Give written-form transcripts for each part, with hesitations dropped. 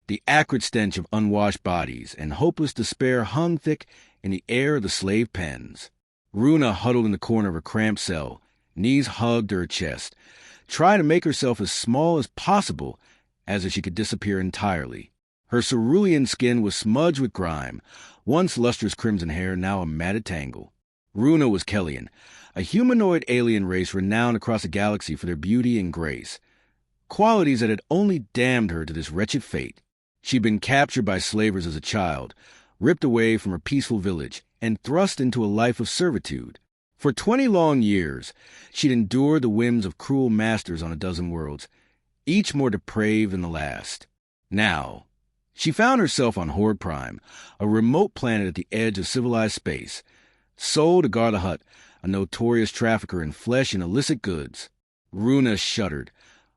The acrid stench of unwashed bodies and hopeless despair hung thick in the air of the slave pens. Runa huddled in the corner of her cramped cell, knees hugged to her chest, trying to make herself as small as possible as if she could disappear entirely. Her cerulean skin was smudged with grime, once lustrous crimson hair, now a matted tangle. Runa was Kellian, a humanoid alien race renowned across the galaxy for their beauty and grace, qualities that had only damned her to this wretched fate. She'd been captured by slavers as a child, ripped away from her peaceful village, and thrust into a life of servitude. For 20 long years, she'd endured the whims of cruel masters on a dozen worlds, each more depraved than the last. Now, she found herself on Horde Prime, a remote planet at the edge of civilized space, sold to Gar the Hutt, a notorious trafficker in flesh and illicit goods. Runa shuddered,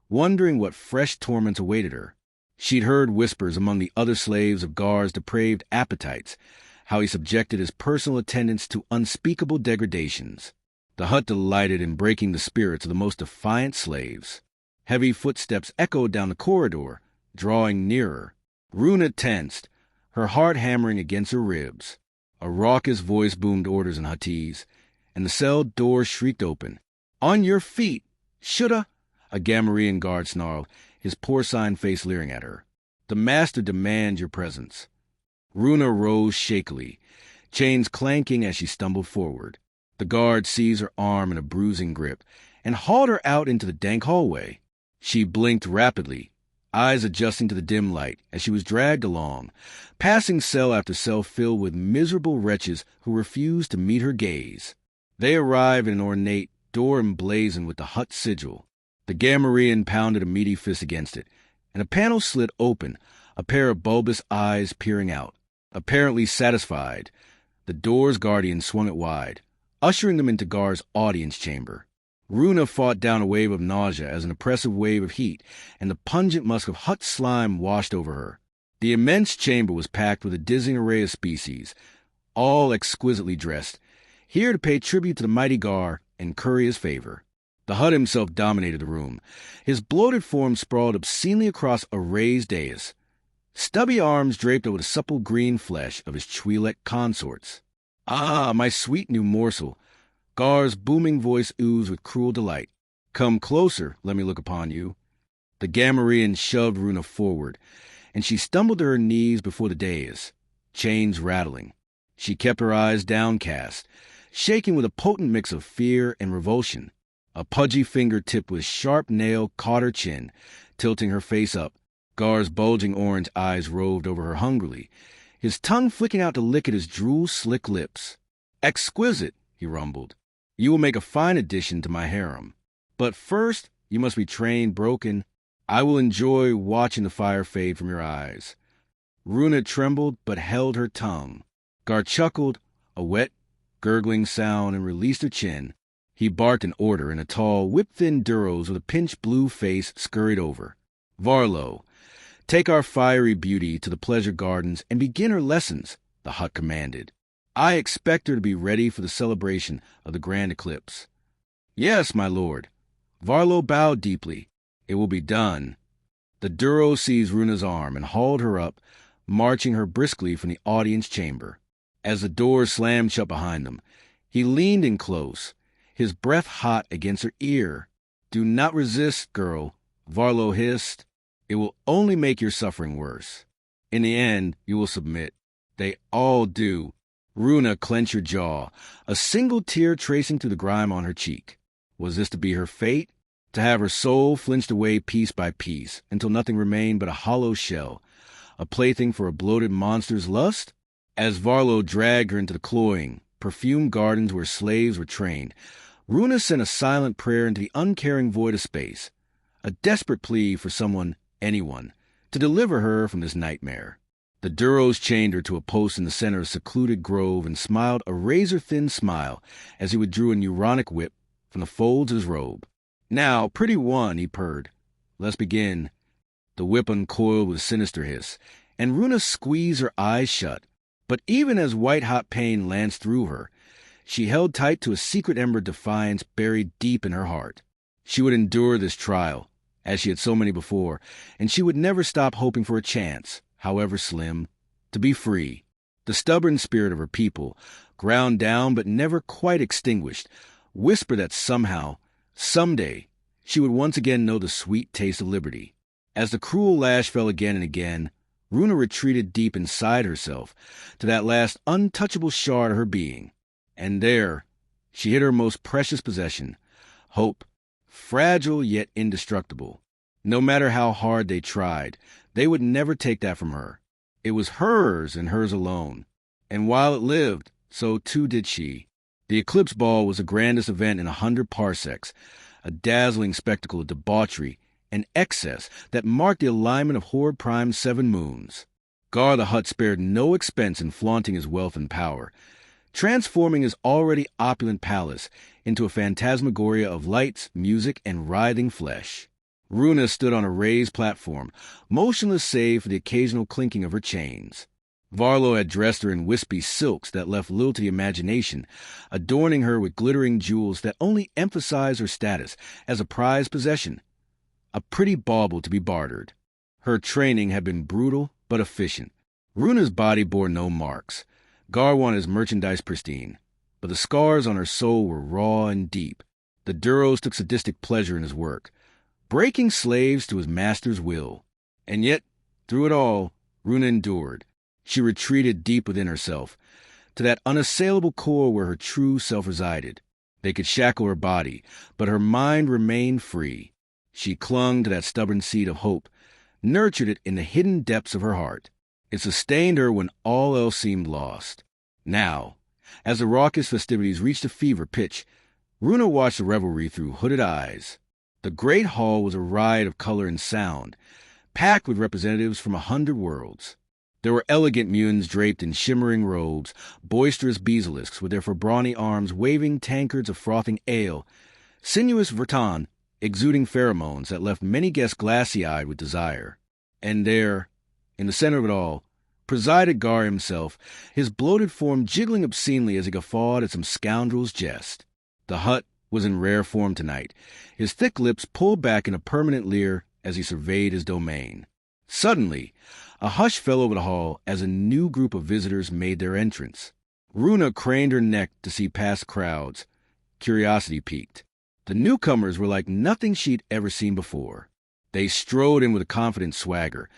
wondering what fresh torments awaited her. She'd heard whispers among the other slaves of Gar's depraved appetites, how he subjected his personal attendants to unspeakable degradations. The Hutt delighted in breaking the spirits of the most defiant slaves. Heavy footsteps echoed down the corridor, drawing nearer. Runa tensed, her heart hammering against her ribs. A raucous voice boomed orders in Huttese, and the cell door shrieked open. "On your feet! Shoulda!" A Gamorrean guard snarled, his porcine face leering at her. "The master demands your presence." Runa rose shakily, chains clanking as she stumbled forward. The guard seized her arm in a bruising grip and hauled her out into the dank hallway. She blinked rapidly, eyes adjusting to the dim light as she was dragged along, passing cell after cell filled with miserable wretches who refused to meet her gaze. They arrived in an ornate door emblazoned with the Hutt sigil. The Gamorrean pounded a meaty fist against it, and a panel slid open, a pair of bulbous eyes peering out. Apparently satisfied, the door's guardian swung it wide, ushering them into Gar's audience chamber. Runa fought down a wave of nausea as an oppressive wave of heat and the pungent musk of Hutt slime washed over her. The immense chamber was packed with a dizzying array of species, all exquisitely dressed, here to pay tribute to the mighty Gar and curry his favor. The Hutt himself dominated the room, his bloated form sprawled obscenely across a raised dais, stubby arms draped over the supple green flesh of his Twi'lek consorts. "Ah, my sweet new morsel!" Gar's booming voice oozed with cruel delight. "Come closer, let me look upon you." The Gamorrean shoved Runa forward, and she stumbled to her knees before the dais, chains rattling. She kept her eyes downcast, shaking with a potent mix of fear and revulsion. A pudgy fingertip with sharp nail caught her chin, tilting her face up. Gar's bulging orange eyes roved over her hungrily, his tongue flicking out to lick at his drool-slick lips. "Exquisite," he rumbled. "You will make a fine addition to my harem. But first, you must be trained broken. I will enjoy watching the fire fade from your eyes." Runa trembled but held her tongue. Gar chuckled, a wet, gurgling sound, and released her chin. He barked an order, and a tall, whip-thin Duros with a pinched blue face scurried over. "Varlo, take our fiery beauty to the pleasure gardens and begin her lessons," the Hutt commanded. "I expect her to be ready for the celebration of the grand eclipse." "Yes, my lord." Varlo bowed deeply. "It will be done." The Duro seized Runa's arm and hauled her up, marching her briskly from the audience chamber. As the doors slammed shut behind them, he leaned in close, his breath hot against her ear. "Do not resist, girl," Varlo hissed. "It will only make your suffering worse. In the end, you will submit. They all do." Runa clenched her jaw, a single tear tracing through the grime on her cheek. Was this to be her fate? To have her soul flinched away piece by piece, until nothing remained but a hollow shell, a plaything for a bloated monster's lust? As Varlo dragged her into the cloying, perfumed gardens where slaves were trained, Runa sent a silent prayer into the uncaring void of space, a desperate plea for someone, anyone, to deliver her from this nightmare. The Duros chained her to a post in the center of a secluded grove and smiled a razor-thin smile as he withdrew a neuronic whip from the folds of his robe. "Now, pretty one," he purred. "Let's begin." The whip uncoiled with a sinister hiss, and Runa squeezed her eyes shut. But even as white-hot pain lanced through her, she held tight to a secret ember of defiance buried deep in her heart. She would endure this trial, as she had so many before, and she would never stop hoping for a chance, however slim, to be free. The stubborn spirit of her people, ground down but never quite extinguished, whispered that somehow, someday, she would once again know the sweet taste of liberty. As the cruel lash fell again and again, Runa retreated deep inside herself to that last untouchable shard of her being. And there, she hid her most precious possession, hope, fragile yet indestructible. No matter how hard they tried, they would never take that from her. It was hers and hers alone. And while it lived, so too did she. The eclipse ball was the grandest event in 100 parsecs, a dazzling spectacle of debauchery and excess that marked the alignment of Horde Prime's 7 moons. Gar the Hutt spared no expense in flaunting his wealth and power, transforming his already opulent palace into a phantasmagoria of lights, music, and writhing flesh. Runa stood on a raised platform, motionless save for the occasional clinking of her chains. Varlo had dressed her in wispy silks that left little to the imagination, adorning her with glittering jewels that only emphasized her status as a prized possession, a pretty bauble to be bartered. Her training had been brutal but efficient. Runa's body bore no marks. Gar wanted his merchandise pristine, but the scars on her soul were raw and deep. The Duros took sadistic pleasure in his work, breaking slaves to his master's will. And yet, through it all, Runa endured. She retreated deep within herself, to that unassailable core where her true self resided. They could shackle her body, but her mind remained free. She clung to that stubborn seed of hope, nurtured it in the hidden depths of her heart. It sustained her when all else seemed lost. Now, as the raucous festivities reached a fever pitch, Runa watched the revelry through hooded eyes. The great hall was a riot of color and sound, packed with representatives from 100 worlds. There were elegant Muns draped in shimmering robes, boisterous basilisks with their brawny arms waving tankards of frothing ale, sinuous Vertan exuding pheromones that left many guests glassy-eyed with desire. And there, in the center of it all, presided Gar himself, his bloated form jiggling obscenely as he guffawed at some scoundrel's jest. The Hutt was in rare form tonight, his thick lips pulled back in a permanent leer as he surveyed his domain. Suddenly, a hush fell over the hall as a new group of visitors made their entrance. Runa craned her neck to see past crowds. Curiosity piqued. The newcomers were like nothing she'd ever seen before. They strode in with a confident swagger,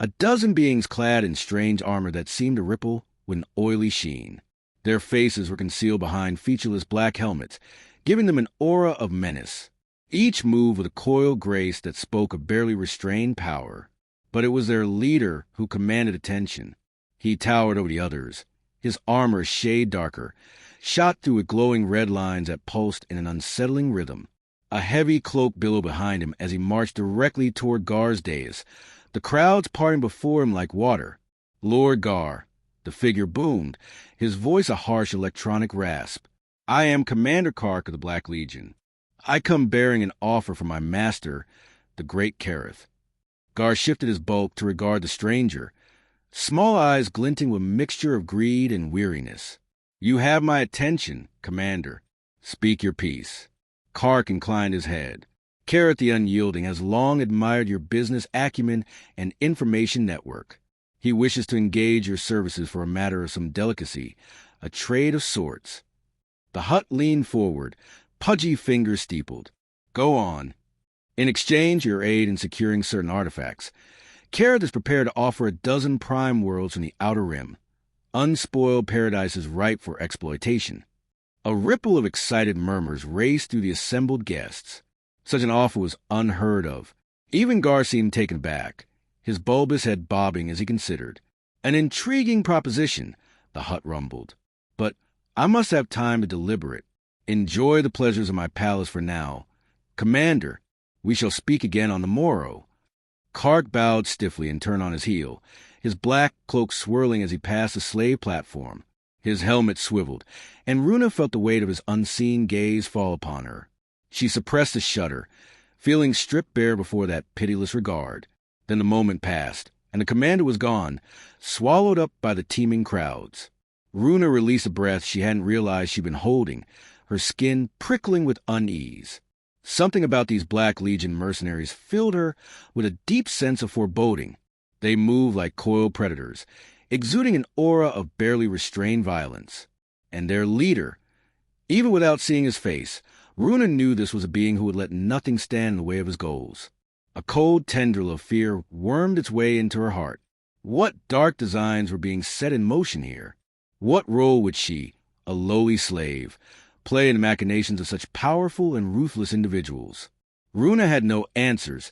a dozen beings clad in strange armor that seemed to ripple with an oily sheen. Their faces were concealed behind featureless black helmets, giving them an aura of menace. Each moved with a coiled grace that spoke of barely restrained power. But it was their leader who commanded attention. He towered over the others, his armor a shade darker, shot through with glowing red lines that pulsed in an unsettling rhythm. A heavy cloak billowed behind him as he marched directly toward Gar's dais, the crowds parting before him like water. Lord Gar, the figure boomed, his voice a harsh electronic rasp. I am Commander Kark of the Black Legion. I come bearing an offer from my master, the Great Kareth. Gar shifted his bulk to regard the stranger, small eyes glinting with a mixture of greed and weariness. You have my attention, Commander. Speak your piece. Kark inclined his head. Kareth the Unyielding has long admired your business acumen and information network. He wishes to engage your services for a matter of some delicacy, a trade of sorts. The Hutt leaned forward, pudgy fingers steepled. Go on. In exchange your aid in securing certain artifacts, Kareth is prepared to offer a dozen prime worlds from the Outer Rim, unspoiled paradises ripe for exploitation. A ripple of excited murmurs raced through the assembled guests. Such an offer was unheard of. Even Gar seemed taken aback, his bulbous head bobbing as he considered. An intriguing proposition, the Hutt rumbled. But I must have time to deliberate. Enjoy the pleasures of my palace for now. Commander, we shall speak again on the morrow. Kark bowed stiffly and turned on his heel, his black cloak swirling as he passed the slave platform. His helmet swiveled, and Runa felt the weight of his unseen gaze fall upon her. She suppressed a shudder, feeling stripped bare before that pitiless regard. Then the moment passed, and the commander was gone, swallowed up by the teeming crowds. Runa released a breath she hadn't realized she'd been holding, her skin prickling with unease. Something about these Black Legion mercenaries filled her with a deep sense of foreboding. They moved like coiled predators, exuding an aura of barely restrained violence. And their leader, even without seeing his face, Runa knew this was a being who would let nothing stand in the way of his goals. A cold tendril of fear wormed its way into her heart. What dark designs were being set in motion here? What role would she, a lowly slave, play in the machinations of such powerful and ruthless individuals? Runa had no answers,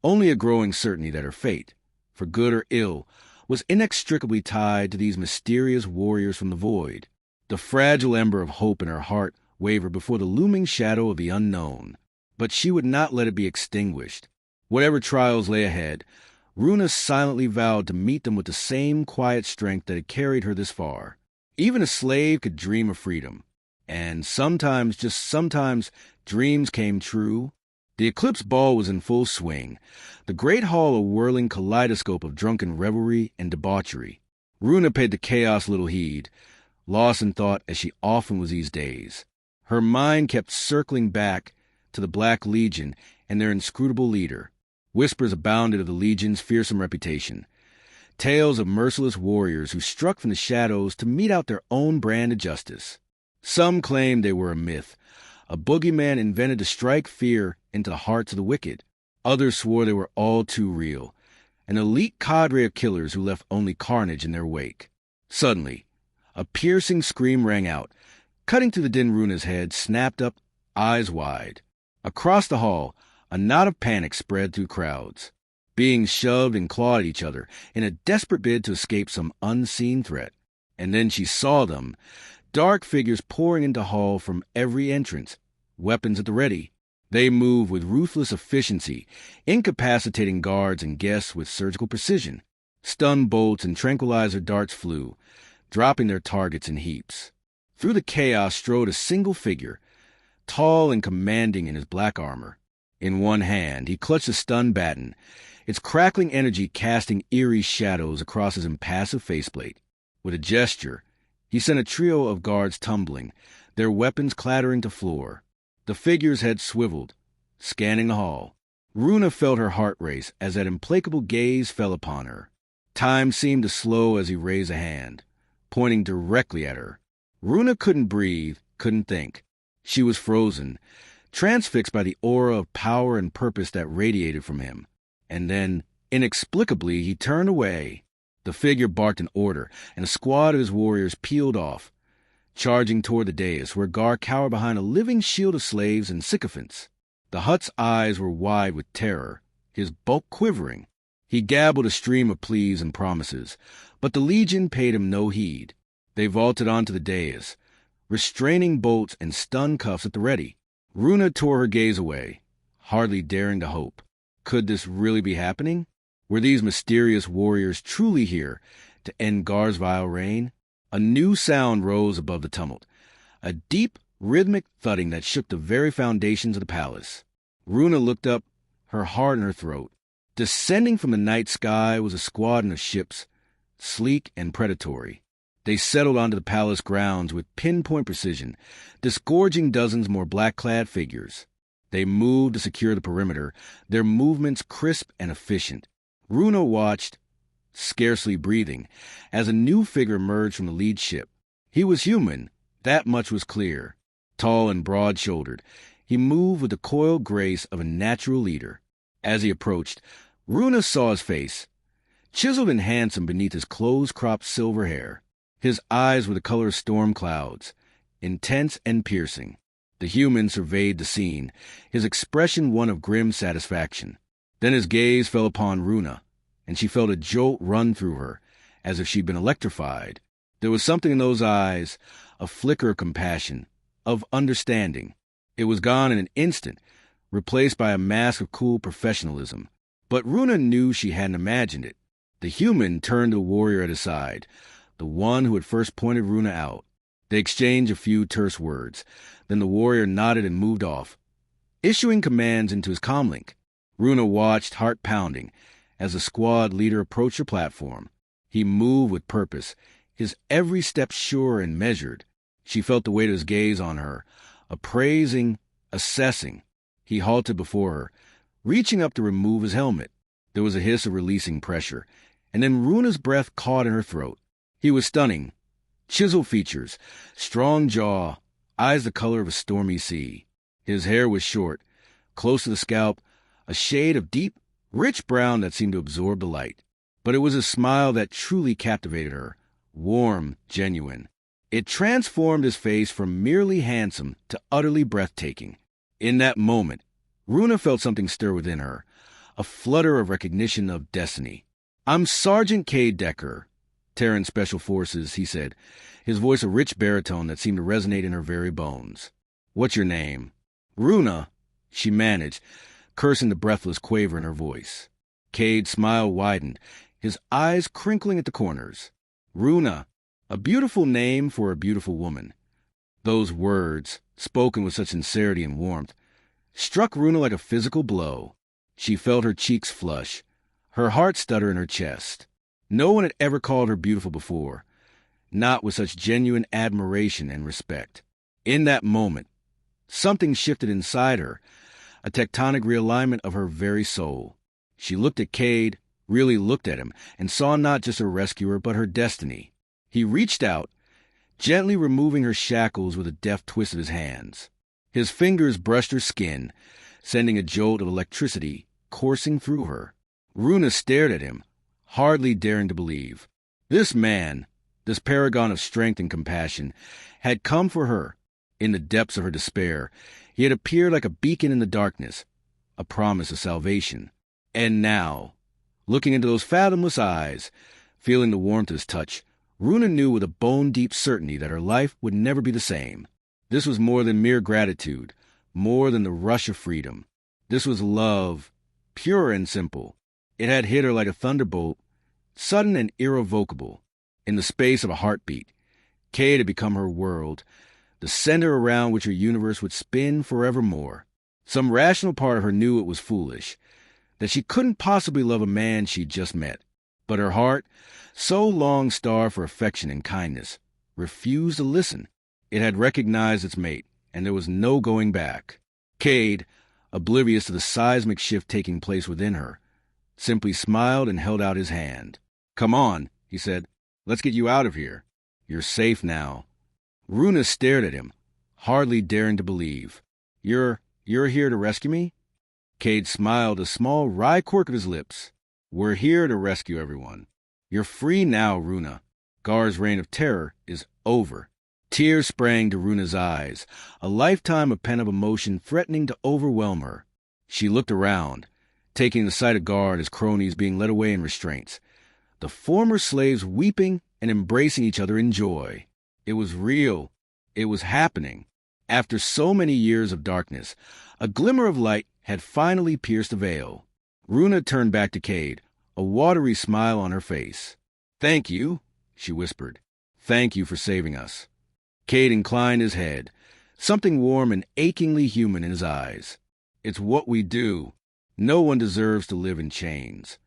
only a growing certainty that her fate, for good or ill, was inextricably tied to these mysterious warriors from the void. The fragile ember of hope in her heart wavered before the looming shadow of the unknown, but she would not let it be extinguished. Whatever trials lay ahead, Runa silently vowed to meet them with the same quiet strength that had carried her this far. Even a slave could dream of freedom, and sometimes, just sometimes, dreams came true. The eclipse ball was in full swing, the great hall a whirling kaleidoscope of drunken revelry and debauchery. Runa paid the chaos little heed, lost in thought as she often was these days. Her mind kept circling back to the Black Legion and their inscrutable leader. Whispers abounded of the Legion's fearsome reputation, tales of merciless warriors who struck from the shadows to mete out their own brand of justice. Some claimed they were a myth, a boogeyman invented to strike fear into the hearts of the wicked. Others swore they were all too real, an elite cadre of killers who left only carnage in their wake. Suddenly, a piercing scream rang out, cutting through the din. Runa's head snapped up, eyes wide. Across the hall, a knot of panic spread through crowds. Beings shoved and clawed at each other in a desperate bid to escape some unseen threat. And then she saw them, dark figures pouring into hall from every entrance, weapons at the ready. They moved with ruthless efficiency, incapacitating guards and guests with surgical precision. Stun bolts and tranquilizer darts flew, dropping their targets in heaps. Through the chaos strode a single figure, tall and commanding in his black armor. In one hand, he clutched a stun baton, its crackling energy casting eerie shadows across his impassive faceplate. With a gesture, he sent a trio of guards tumbling, their weapons clattering to floor. The figure's head swiveled, scanning the hall. Runa felt her heart race as that implacable gaze fell upon her. Time seemed to slow as he raised a hand, pointing directly at her. Runa couldn't breathe, couldn't think. She was frozen, transfixed by the aura of power and purpose that radiated from him. And then, inexplicably, he turned away. The figure barked an order, and a squad of his warriors peeled off, charging toward the dais, where Gar cowered behind a living shield of slaves and sycophants. The Hutt's eyes were wide with terror, his bulk quivering. He gabbled a stream of pleas and promises, but the Legion paid him no heed. They vaulted onto the dais, restraining bolts and stun cuffs at the ready. Runa tore her gaze away, hardly daring to hope. Could this really be happening? Were these mysterious warriors truly here to end Gar's vile reign? A new sound rose above the tumult, a deep, rhythmic thudding that shook the very foundations of the palace. Runa looked up, her heart in her throat. Descending from the night sky was a squadron of ships, sleek and predatory. They settled onto the palace grounds with pinpoint precision, disgorging dozens more black-clad figures. They moved to secure the perimeter, their movements crisp and efficient. Runa watched, scarcely breathing, as a new figure emerged from the lead ship. He was human, that much was clear. Tall and broad-shouldered, he moved with the coiled grace of a natural leader. As he approached, Runa saw his face, chiseled and handsome beneath his close-cropped silver hair. His eyes were the color of storm clouds, intense and piercing. The human surveyed the scene, his expression one of grim satisfaction. Then his gaze fell upon Runa, and she felt a jolt run through her, as if she'd been electrified. There was something in those eyes, a flicker of compassion, of understanding. It was gone in an instant, replaced by a mask of cool professionalism. But Runa knew she hadn't imagined it. The human turned to the warrior at his side, the one who had first pointed Runa out. They exchanged a few terse words. Then the warrior nodded and moved off, issuing commands into his comlink. Runa watched, heart pounding, as the squad leader approached her platform. He moved with purpose, his every step sure and measured. She felt the weight of his gaze on her, appraising, assessing. He halted before her, reaching up to remove his helmet. There was a hiss of releasing pressure, and then Runa's breath caught in her throat. He was stunning. Chiseled features, strong jaw, eyes the color of a stormy sea. His hair was short, close to the scalp, a shade of deep, rich brown that seemed to absorb the light. But it was a smile that truly captivated her, warm, genuine. It transformed his face from merely handsome to utterly breathtaking. In that moment, Runa felt something stir within her, a flutter of recognition of destiny. "I'm Sergeant Cade Decker, Terran Special Forces," he said, his voice a rich baritone that seemed to resonate in her very bones. "What's your name?" "Runa," she managed, cursing the breathless quaver in her voice. Cade's smile widened, his eyes crinkling at the corners. "Runa, a beautiful name for a beautiful woman." Those words, spoken with such sincerity and warmth, struck Runa like a physical blow. She felt her cheeks flush, her heart stutter in her chest. No one had ever called her beautiful before, not with such genuine admiration and respect. In that moment, something shifted inside her, a tectonic realignment of her very soul. She looked at Cade, really looked at him, and saw not just her rescuer, but her destiny. He reached out, gently removing her shackles with a deft twist of his hands. His fingers brushed her skin, sending a jolt of electricity coursing through her. Runa stared at him, hardly daring to believe. This man, this paragon of strength and compassion, had come for her. In the depths of her despair, he had appeared like a beacon in the darkness, a promise of salvation. And now, looking into those fathomless eyes, feeling the warmth of his touch, Runa knew with a bone-deep certainty that her life would never be the same. This was more than mere gratitude, more than the rush of freedom. This was love, pure and simple. It had hit her like a thunderbolt, sudden and irrevocable. In the space of a heartbeat, Cade had become her world, the center around which her universe would spin forevermore. Some rational part of her knew it was foolish, that she couldn't possibly love a man she'd just met. But her heart, so long starved for affection and kindness, refused to listen. It had recognized its mate, and there was no going back. Cade, oblivious to the seismic shift taking place within her, simply smiled and held out his hand. "Come on," he said. "Let's get you out of here. You're safe now." Runa stared at him, hardly daring to believe. You're here to rescue me?" Cade smiled, a small wry quirk of his lips. "We're here to rescue everyone. You're free now, Runa. Gar's reign of terror is over." Tears sprang to Runa's eyes, a lifetime of pent-up emotion threatening to overwhelm her. She looked around, taking the sight of Gar and his cronies being led away in restraints, the former slaves weeping and embracing each other in joy. It was real. It was happening. After so many years of darkness, a glimmer of light had finally pierced the veil. Runa turned back to Cade, a watery smile on her face. "Thank you," she whispered. "Thank you for saving us." Cade inclined his head, something warm and achingly human in his eyes. "It's what we do. No one deserves to live in chains."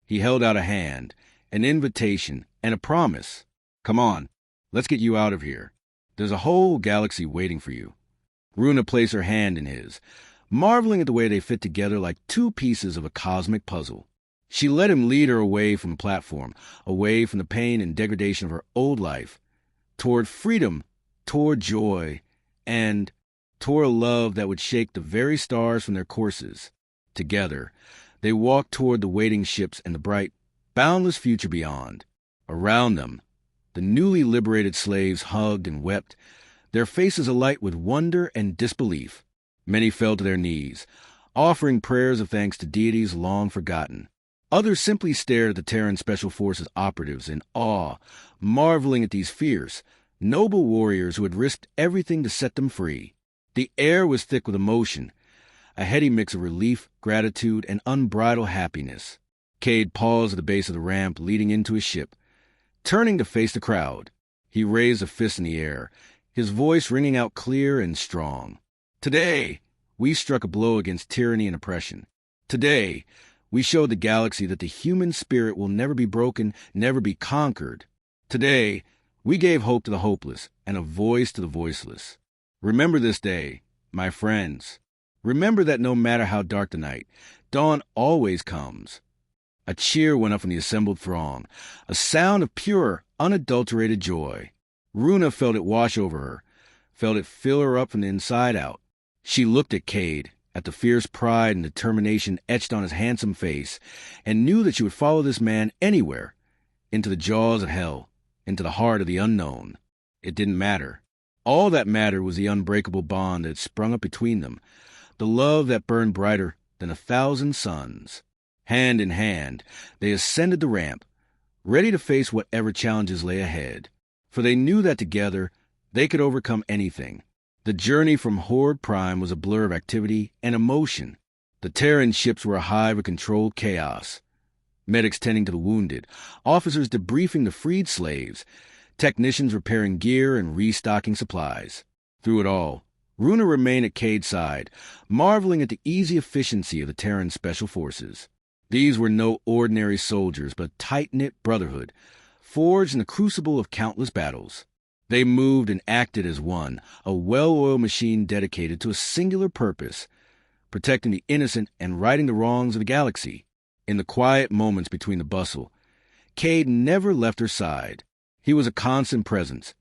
He held out a hand, an invitation, and a promise. "Come on, let's get you out of here. There's a whole galaxy waiting for you." Runa placed her hand in his, marveling at the way they fit together like two pieces of a cosmic puzzle. She let him lead her away from the platform, away from the pain and degradation of her old life, toward freedom, toward joy, and toward a love that would shake the very stars from their courses. Together, they walked toward the waiting ships and the bright, boundless future beyond. Around them, the newly liberated slaves hugged and wept, their faces alight with wonder and disbelief. Many fell to their knees, offering prayers of thanks to deities long forgotten. Others simply stared at the Terran Special Forces operatives in awe, marveling at these fierce, noble warriors who had risked everything to set them free. The air was thick with emotion, a heady mix of relief, gratitude, and unbridled happiness. Cade paused at the base of the ramp leading into his ship, turning to face the crowd. He raised a fist in the air, his voice ringing out clear and strong. "Today, we struck a blow against tyranny and oppression. Today, we showed the galaxy that the human spirit will never be broken, never be conquered. Today, we gave hope to the hopeless and a voice to the voiceless. Remember this day, my friends. Remember that no matter how dark the night, dawn always comes. A cheer went up from the assembled throng, a sound of pure, unadulterated joy. Runa felt it wash over her, felt it fill her up from the inside out. She looked at Cade, at the fierce pride and determination etched on his handsome face, and knew that she would follow this man anywhere, into the jaws of hell, into the heart of the unknown. It didn't matter. All that mattered was the unbreakable bond that had sprung up between them, the love that burned brighter than 1,000 suns. Hand in hand, they ascended the ramp, ready to face whatever challenges lay ahead, for they knew that together they could overcome anything. The journey from Horde Prime was a blur of activity and emotion. The Terran ships were a hive of controlled chaos. Medics tending to the wounded, officers debriefing the freed slaves, technicians repairing gear and restocking supplies. Through it all, Runa remained at Cade's side, marveling at the easy efficiency of the Terran Special Forces. These were no ordinary soldiers, but a tight-knit brotherhood, forged in the crucible of countless battles. They moved and acted as one, a well-oiled machine dedicated to a singular purpose, protecting the innocent and righting the wrongs of the galaxy. In the quiet moments between the bustle, Cade never left her side. He was a constant presence,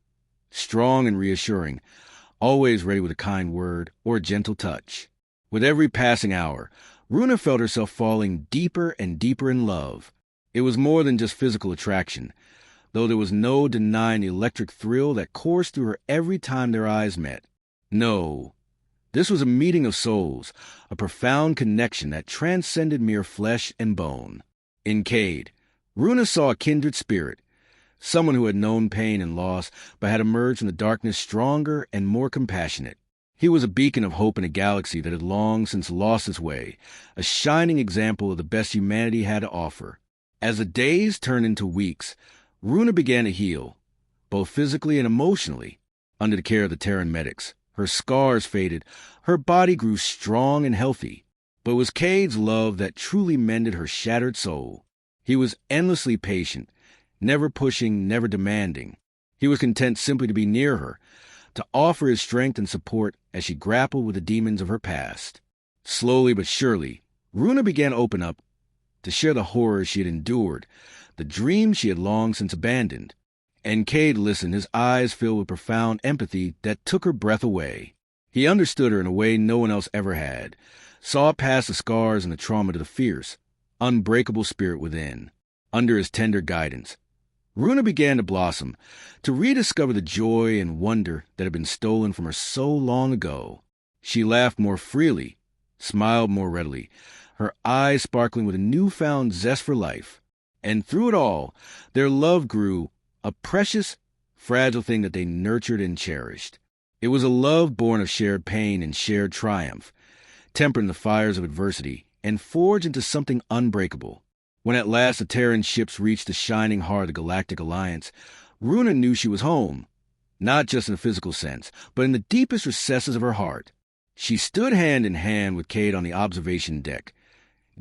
strong and reassuring, always ready with a kind word or a gentle touch. With every passing hour, Runa felt herself falling deeper and deeper in love. It was more than just physical attraction, though there was no denying the electric thrill that coursed through her every time their eyes met. No, this was a meeting of souls, a profound connection that transcended mere flesh and bone. In Cade, Runa saw a kindred spirit, someone who had known pain and loss, but had emerged from the darkness stronger and more compassionate. He was a beacon of hope in a galaxy that had long since lost its way, a shining example of the best humanity had to offer. As the days turned into weeks, Runa began to heal, both physically and emotionally, under the care of the Terran medics. Her scars faded, her body grew strong and healthy, but it was Cade's love that truly mended her shattered soul. He was endlessly patient, never pushing, never demanding. He was content simply to be near her, to offer his strength and support as she grappled with the demons of her past. Slowly but surely, Runa began to open up, to share the horrors she had endured, the dreams she had long since abandoned. And Cade listened, his eyes filled with profound empathy that took her breath away. He understood her in a way no one else ever had, saw past the scars and the trauma to the fierce, unbreakable spirit within. Under his tender guidance, Runa began to blossom, to rediscover the joy and wonder that had been stolen from her so long ago. She laughed more freely, smiled more readily, her eyes sparkling with a newfound zest for life. And through it all, their love grew, a precious, fragile thing that they nurtured and cherished. It was a love born of shared pain and shared triumph, tempered in the fires of adversity, and forged into something unbreakable. When at last the Terran ships reached the shining heart of the Galactic Alliance, Runa knew she was home, not just in a physical sense, but in the deepest recesses of her heart. She stood hand in hand with Cade on the observation deck,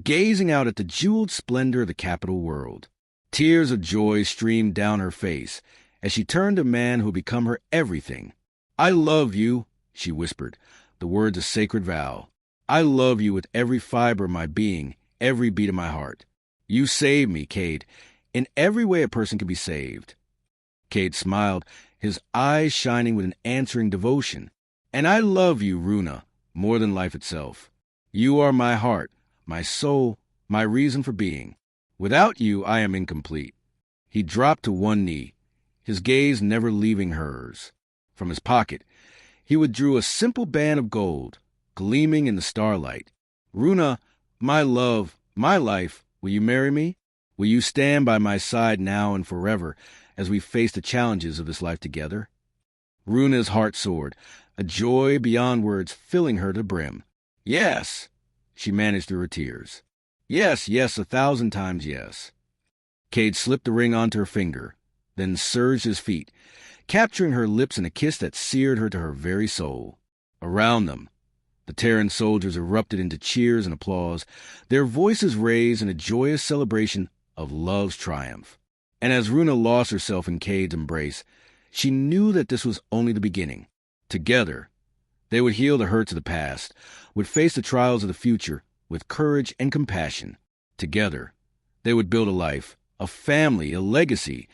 gazing out at the jeweled splendor of the capital world. Tears of joy streamed down her face as she turned to the man who had become her everything. "I love you," she whispered, the words a sacred vow. "I love you with every fiber of my being, every beat of my heart. You saved me, Cade, in every way a person can be saved." Cade smiled, his eyes shining with an answering devotion. "And I love you, Runa, more than life itself. You are my heart, my soul, my reason for being. Without you, I am incomplete." He dropped to one knee, his gaze never leaving hers. From his pocket, he withdrew a simple band of gold, gleaming in the starlight. "Runa, my love, my life, will you marry me? Will you stand by my side now and forever as we face the challenges of this life together?" Runa's heart soared, a joy beyond words filling her to the brim. "Yes," she managed through her tears. "Yes, yes, 1,000 times yes." Cade slipped the ring onto her finger, then surged his feet, capturing her lips in a kiss that seared her to her very soul. Around them, the Terran soldiers erupted into cheers and applause, their voices raised in a joyous celebration of love's triumph. And as Runa lost herself in Cade's embrace, she knew that this was only the beginning. Together, They would heal the hurts of the past, would face the trials of the future with courage and compassion. Together, they would build a life, a family, a legacy,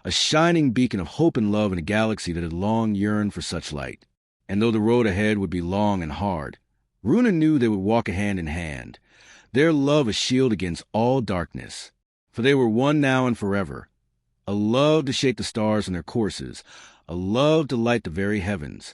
a shining beacon of hope and love in a galaxy that had long yearned for such light. And though the road ahead would be long and hard, Runa knew they would walk hand in hand, their love a shield against all darkness. For they were one now and forever, a love to shape the stars in their courses, a love to light the very heavens.